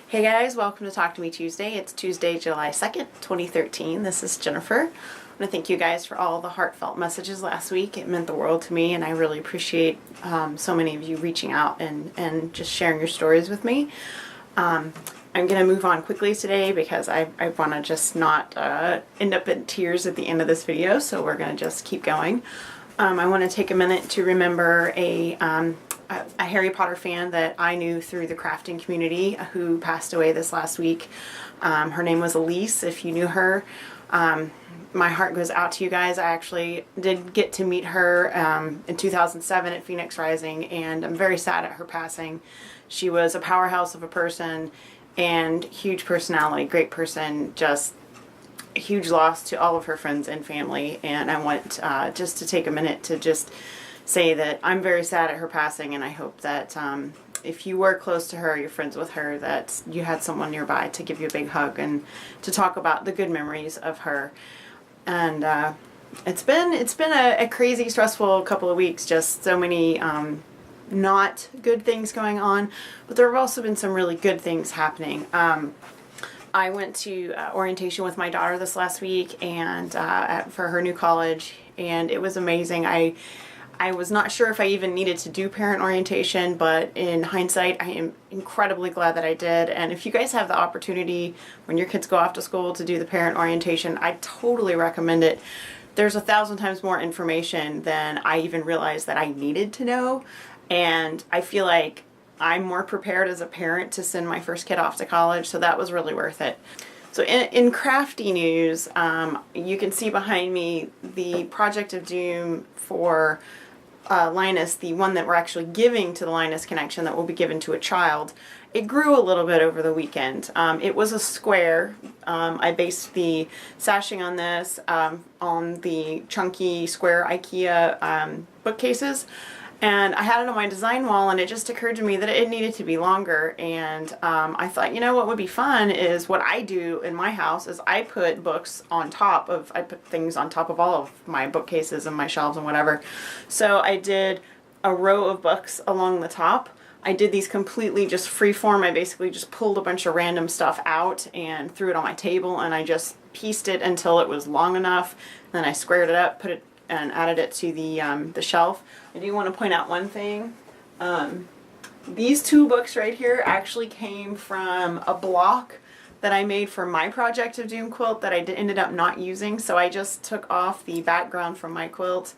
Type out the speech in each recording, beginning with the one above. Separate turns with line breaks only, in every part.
Hey guys, welcome to Talk to Me Tuesday. It's Tuesday, July 2nd, 2013. This is Jennifer. I want to thank you guys for all the heartfelt messages last week. It meant the world to me, and I really appreciate so many of you reaching out and just sharing your stories with me. I'm going to move on quickly today because I want to just not end up in tears at the end of this video, so we're going to just keep going. I want to take a minute to remember a Harry Potter fan that I knew through the crafting community who passed away this last week. Her name was Elise, if you knew her. My heart goes out to you guys. I actually did get to meet her in 2007 at Phoenix Rising, and I'm very sad at her passing. She was a powerhouse of a person and huge personality, great person, just a huge loss to all of her friends and family. And I want just to take a minute to just say that I'm very sad at her passing, and I hope that if you were close to her, you're friends with her, that you had someone nearby to give you a big hug and to talk about the good memories of her. And it's been a crazy, stressful couple of weeks, just so many not good things going on, but there have also been some really good things happening. I went to orientation with my daughter this last week and for her new college, and it was amazing. I was not sure if I even needed to do parent orientation, but in hindsight, I am incredibly glad that I did. And if you guys have the opportunity when your kids go off to school to do the parent orientation, I totally recommend it. There's 1,000 times more information than I even realized that I needed to know. And I feel like I'm more prepared as a parent to send my first kid off to college, so that was really worth it. So in crafty news, you can see behind me the Project of Doom for Linus, the one that we're actually giving to the Linus Connection that will be given to a child. It grew a little bit over the weekend. It was a square. I based the sashing on this on the chunky square IKEA bookcases. And I had it on my design wall, and it just occurred to me that it needed to be longer. And I thought, you know what would be fun is what I do in my house is I put I put things on top of all of my bookcases and my shelves and whatever. So I did a row of books along the top. I did these completely just freeform. I basically just pulled a bunch of random stuff out and threw it on my table, and I just pieced it until it was long enough. Then I squared it up, put it and added it to the shelf. I do want to point out one thing. These two books right here actually came from a block that I made for my Project of Doom quilt that I ended up not using. So I just took off the background from my quilt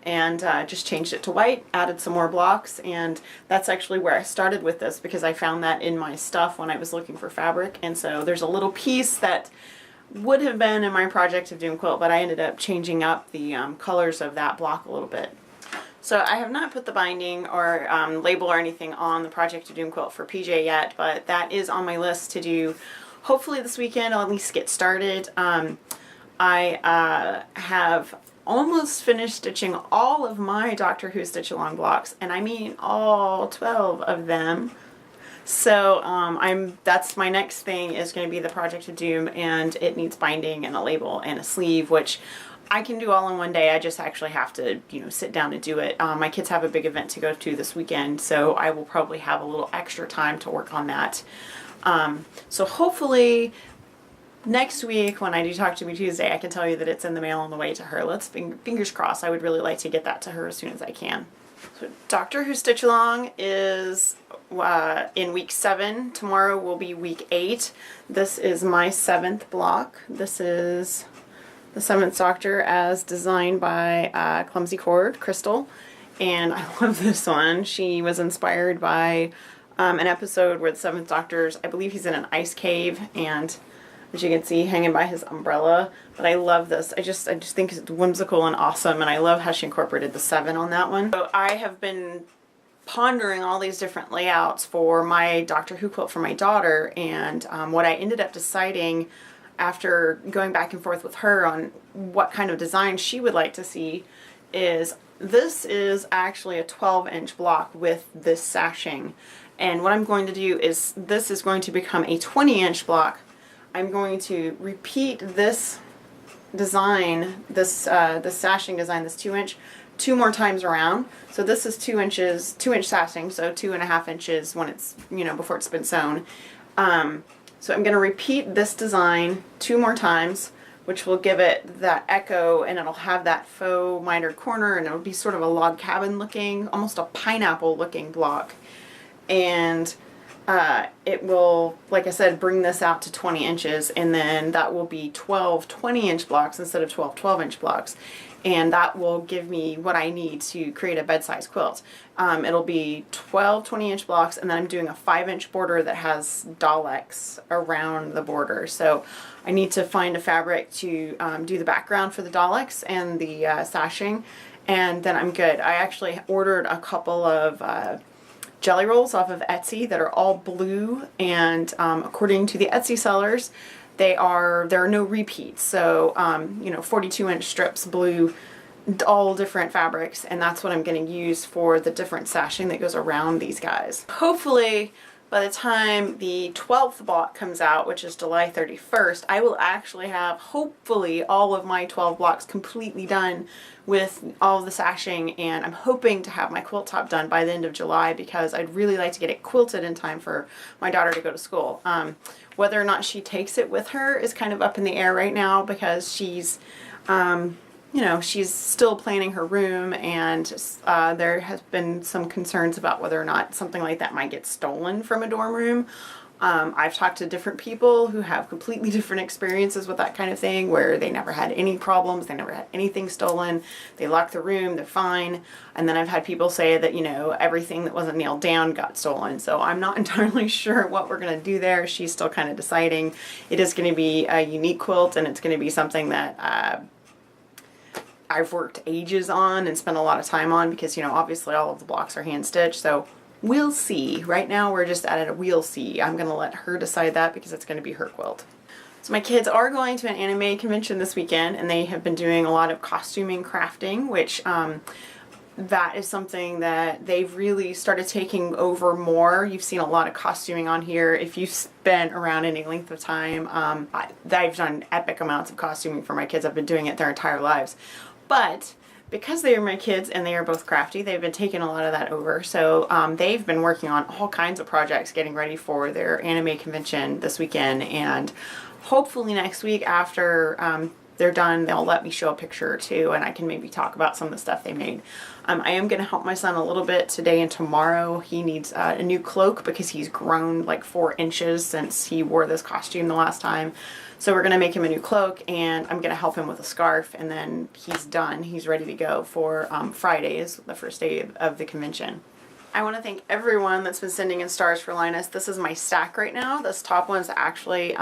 and just changed it to white, added some more blocks, and that's actually where I started with this because I found that in my stuff when I was looking for fabric. And so there's a little piece that would have been in my Project of Doom quilt, but I ended up changing up the colors of that block a little bit. So I have not put the binding or label or anything on the Project of Doom quilt for PJ yet, but that is on my list to do hopefully this weekend. I'll at least get started. I have almost finished stitching all of my Doctor Who Stitch Along blocks, and I mean all 12 of them. So that's my next thing is going to be the Project of Doom, and it needs binding and a label and a sleeve, which I can do all in one day. I just actually have to, sit down and do it. My kids have a big event to go to this weekend, so I will probably have a little extra time to work on that. So hopefully next week when I do Talk to Me Tuesday, I can tell you that it's in the mail on the way to her. Let's fingers crossed. I would really like to get that to her as soon as I can. So Doctor Who Stitch Along is in week 7. Tomorrow will be week 8. This is my 7th block. This is the 7th Doctor as designed by Clumsy Cord, Crystal. And I love this one. She was inspired by an episode where the 7th Doctor's, I believe he's in an ice cave, and as you can see, hanging by his umbrella. But I love this. I just think it's whimsical and awesome, and I love how she incorporated the 7 on that one. So I have been pondering all these different layouts for my Doctor Who quilt for my daughter, and what I ended up deciding after going back and forth with her on what kind of design she would like to see is this is actually a 12-inch block with this sashing. And what I'm going to do is this is going to become a 20-inch block. I'm going to repeat this design, this sashing design, this 2-inch, 2 more times around. So this is 2 inches, 2-inch sashing, so 2.5 inches when it's, before it's been sewn. So I'm going to repeat this design 2 more times, which will give it that echo, and it'll have that faux mitered corner, and it'll be sort of a log cabin looking, almost a pineapple looking block. And it will, like I said, bring this out to 20 inches, and then that will be 12 20-inch blocks instead of 12 12-inch blocks. And that will give me what I need to create a bed-size quilt. It'll be 12 20-inch blocks, and then I'm doing a 5-inch border that has Daleks around the border. So I need to find a fabric to do the background for the Daleks and the sashing, and then I'm good. I actually ordered a couple of jelly rolls off of Etsy that are all blue, and according to the Etsy sellers, there are no repeats. So 42-inch strips, blue, all different fabrics, and that's what I'm going to use for the different sashing that goes around these guys. Hopefully by the time the 12th block comes out, which is July 31st, I will actually have, hopefully, all of my 12 blocks completely done with all of the sashing, and I'm hoping to have my quilt top done by the end of July, because I'd really like to get it quilted in time for my daughter to go to school. Whether or not she takes it with her is kind of up in the air right now, because she's she's still planning her room, and there has been some concerns about whether or not something like that might get stolen from a dorm room. I've talked to different people who have completely different experiences with that kind of thing, where they never had any problems, they never had anything stolen, they locked the room, they're fine. And then I've had people say that, everything that wasn't nailed down got stolen. So I'm not entirely sure what we're going to do there. She's still kind of deciding. It is going to be a unique quilt, and it's going to be something that I've worked ages on and spent a lot of time on, because, obviously all of the blocks are hand stitched. So we'll see. Right now we're just at a we'll see. I'm going to let her decide that, because it's going to be her quilt. So my kids are going to an anime convention this weekend, and they have been doing a lot of costuming crafting, which that is something that they've really started taking over more. You've seen a lot of costuming on here. If you've been around any length of time, I've done epic amounts of costuming for my kids. I've been doing it their entire lives. But because they are my kids and they are both crafty, they've been taking a lot of that over. So they've been working on all kinds of projects getting ready for their anime convention this weekend. And hopefully next week, after they're done, they'll let me show a picture or two, and I can maybe talk about some of the stuff they made. I am going to help my son a little bit today and tomorrow. He needs a new cloak, because he's grown like 4 inches since he wore this costume the last time. So we're going to make him a new cloak, and I'm going to help him with a scarf, and then he's done. He's ready to go for Friday, is the first day of the convention. I want to thank everyone that's been sending in stars for Linus. This is my stack right now. This top one's actually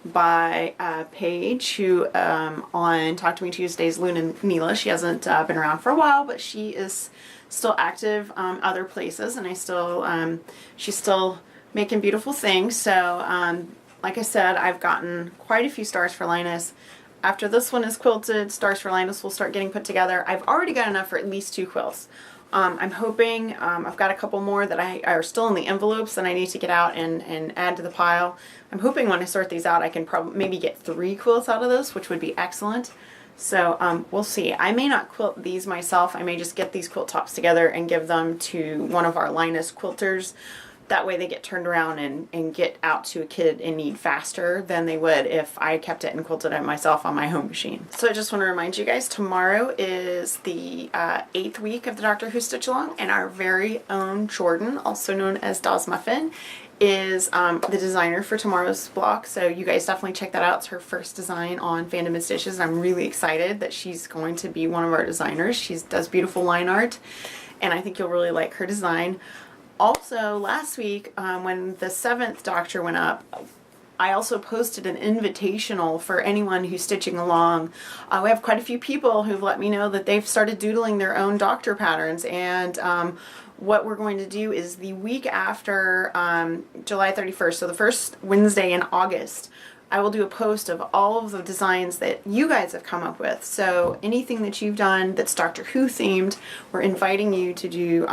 by Paige, who on Talk to Me Tuesdays, Luna Neela. She hasn't been around for a while, but she is still active other places, and she's still making beautiful things. So like I said, I've gotten quite a few stars for Linus. After this one is quilted, stars for Linus will start getting put together. I've already got enough for at least 2 quilts. I'm hoping, I've got a couple more that are still in the envelopes that I need to get out and add to the pile. I'm hoping when I sort these out, I can probably maybe get 3 quilts out of this, which would be excellent. So we'll see. I may not quilt these myself. I may just get these quilt tops together and give them to one of our Linus quilters. That way they get turned around and get out to a kid in need faster than they would if I kept it and quilted it myself on my home machine. So I just want to remind you guys, tomorrow is the 8th week of the Doctor Who Stitch Along, and our very own Jordan, also known as Dawes Muffin, is the designer for tomorrow's block. So you guys definitely check that out. It's her first design on Fandom and Stitches. I'm really excited that she's going to be one of our designers. She does beautiful line art, and I think you'll really like her design. Also, last week, when the 7th Doctor went up, I also posted an invitational for anyone who's stitching along. We have quite a few people who've let me know that they've started doodling their own Doctor patterns, and what we're going to do is the week after July 31st, so the first Wednesday in August, I will do a post of all of the designs that you guys have come up with. So anything that you've done that's Doctor Who themed, we're inviting you to do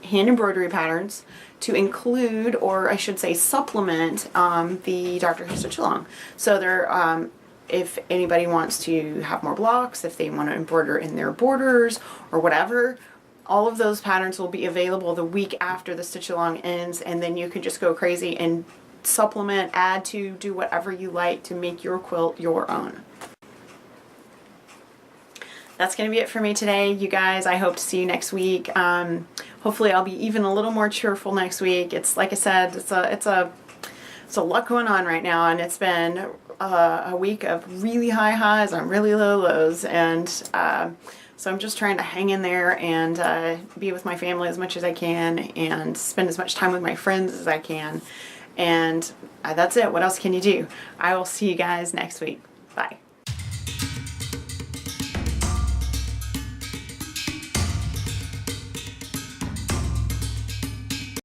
hand embroidery patterns to include, or I should say supplement, the Doctor Who Stitch Along. So there, if anybody wants to have more blocks, if they want to embroider in their borders or whatever, all of those patterns will be available the week after the Stitch Along ends, and then you can just go crazy and supplement, add to, do whatever you like to make your quilt your own. That's going to be it for me today, you guys. I hope to see you next week. Hopefully I'll be even a little more cheerful next week. It's like I said, it's a lot going on right now, and it's been a week of really high highs and really low lows, and so I'm just trying to hang in there and be with my family as much as I can and spend as much time with my friends as I can. And that's it. What else can you do? I will see you guys next week. Bye.